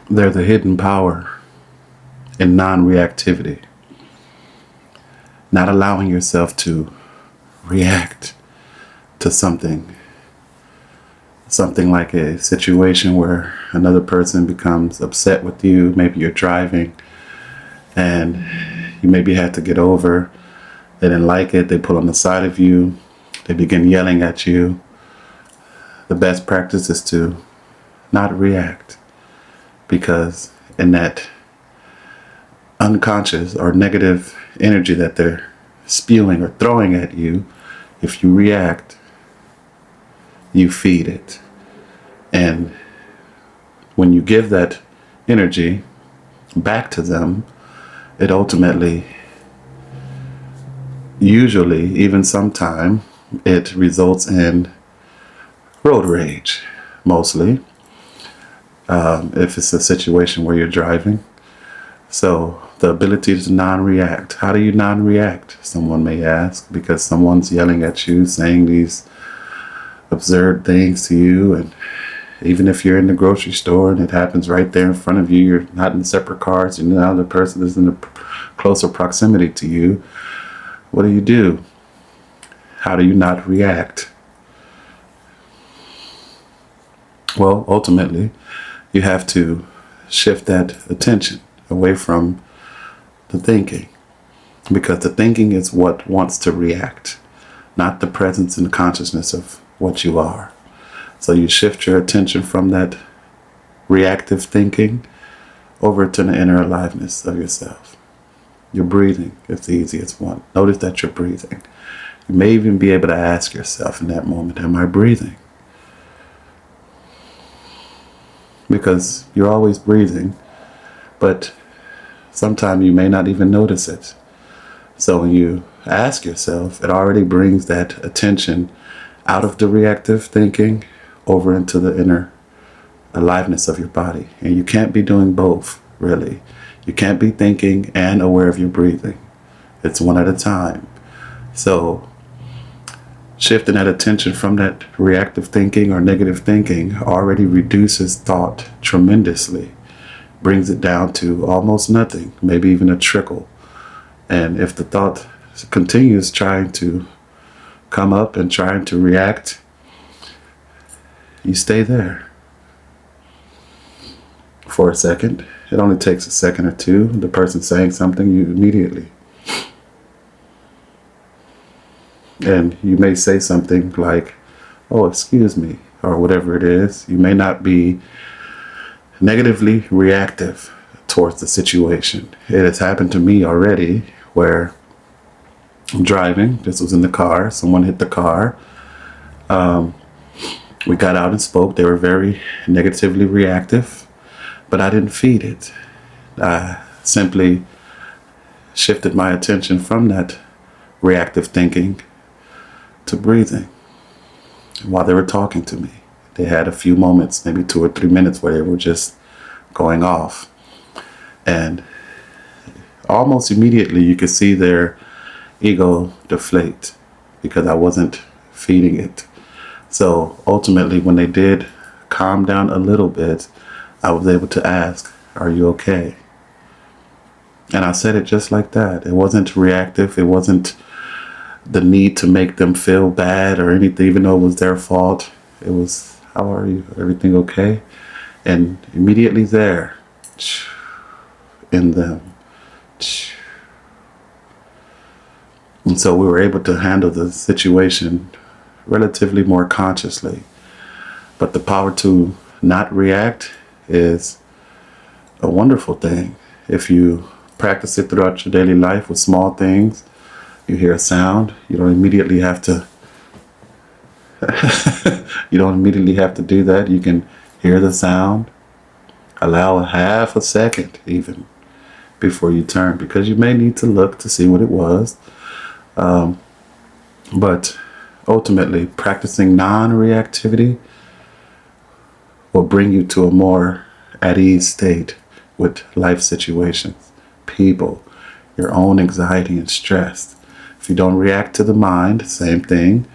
They're the hidden power in non-reactivity, not allowing yourself to react to something like a situation where another person becomes upset with you. Maybe you're driving and you maybe had to get over. They didn't like it. They pull on the side of you. They begin yelling at you. The best practice is to not react, because in that unconscious or negative energy that they're spewing or throwing at you, if you react, you feed it. And when you give that energy back to them, it ultimately, usually, even sometime, it results in road rage, mostly, if it's a situation where you're driving. So the ability to non-react. How do you non-react? Someone may ask, because someone's yelling at you, saying these absurd things to you. And even if you're in the grocery store and it happens right there in front of you, you're not in separate cars, and now the person is in a closer proximity to you. What do? How do you not react? Well, ultimately, you have to shift that attention away from the thinking, because the thinking is what wants to react, not the presence and consciousness of what you are. So you shift your attention from that reactive thinking over to the inner aliveness of yourself. Your breathing is the easiest one. Notice that you're breathing. You may even be able to ask yourself in that moment, am I breathing? Because you're always breathing, but sometimes you may not even notice it. So when you ask yourself, it already brings that attention out of the reactive thinking over into the inner aliveness of your body. And you can't be doing both, really. You can't be thinking and aware of your breathing. It's one at a time. So shifting that attention from that reactive thinking or negative thinking already reduces thought tremendously, brings it down to almost nothing, maybe even a trickle. And if the thought continues trying to come up and trying to react, you stay there for a second. It only takes a second or two. The person saying something, you immediately. And you may say something like, oh, excuse me, or whatever it is. You may not be negatively reactive towards the situation. It has happened to me already where I'm driving. This was in the car. Someone hit the car. We got out and spoke. They were very negatively reactive, but I didn't feed it. I simply shifted my attention from that reactive thinking to breathing while they were talking to me. They had a few moments, maybe 2 or 3 minutes, where they were just going off. And almost immediately you could see their ego deflate because I wasn't feeding it. So ultimately, when they did calm down a little bit, I was able to ask, are you okay? And I said it just like that. It wasn't reactive. It wasn't the need to make them feel bad or anything, even though it was their fault. It was, how are you? Everything okay? And immediately there, in them. And so we were able to handle the situation relatively more consciously. But the power to not react is a wonderful thing. If you practice it throughout your daily life with small things, you hear a sound, you don't immediately have to do that. You can hear the sound, allow a half a second even before you turn, because you may need to look to see what it was. But ultimately, practicing non-reactivity will bring you to a more at ease state with life situations, people, your own anxiety and stress. If you don't react to the mind, same thing.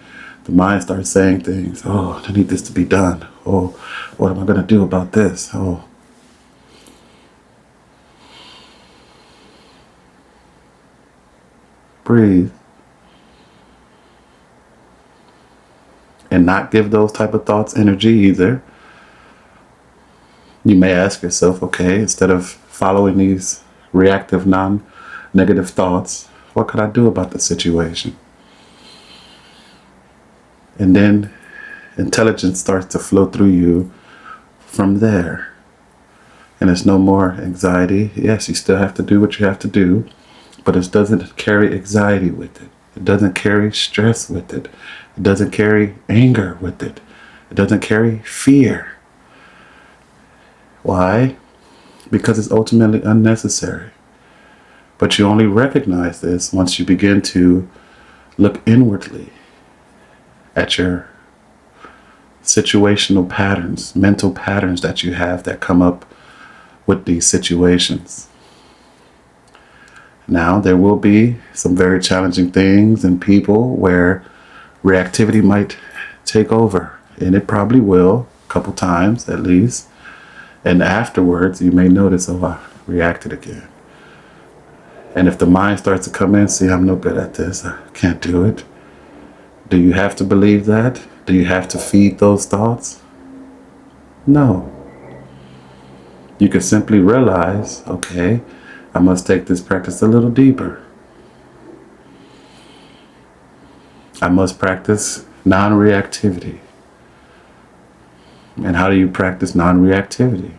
The mind starts saying things. Oh, I need this to be done. Oh, what am I going to do about this? Oh, breathe, and not give those type of thoughts energy either. You may ask yourself, okay, instead of following these reactive, non-negative thoughts, what could I do about the situation? And then intelligence starts to flow through you from there. And there's no more anxiety. Yes, you still have to do what you have to do, but it doesn't carry anxiety with it. It doesn't carry stress with it. It doesn't carry anger with it. It doesn't carry fear. Why? Because it's ultimately unnecessary. But you only recognize this once you begin to look inwardly at your situational patterns, mental patterns that you have that come up with these situations. Now, there will be some very challenging things and people where reactivity might take over, and it probably will, a couple times at least. And afterwards, you may notice, oh, I reacted again. And if the mind starts to come in, see, I'm no good at this, I can't do it. Do you have to believe that? Do you have to feed those thoughts? No. You can simply realize, okay, I must take this practice a little deeper. I must practice non-reactivity. And how do you practice non-reactivity?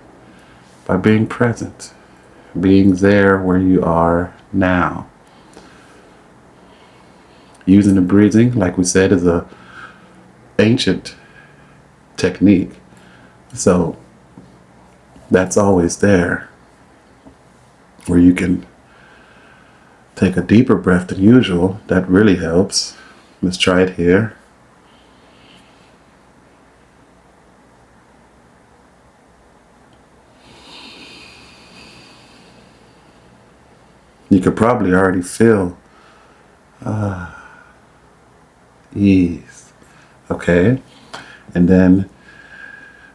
By being present, being there where you are now. Using the breathing, like we said, is a ancient technique. So that's always there, where you can take a deeper breath than usual. That really helps. Let's try it here. You could probably already feel ease. Okay? And then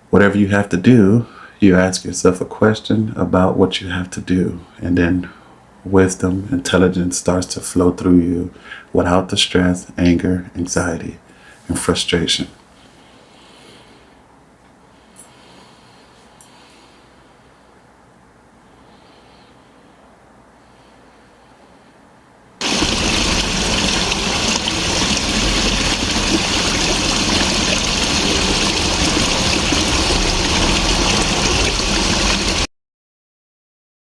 whatever you have to do, you ask yourself a question about what you have to do. And then wisdom, intelligence starts to flow through you without the stress, anger, anxiety, and frustration.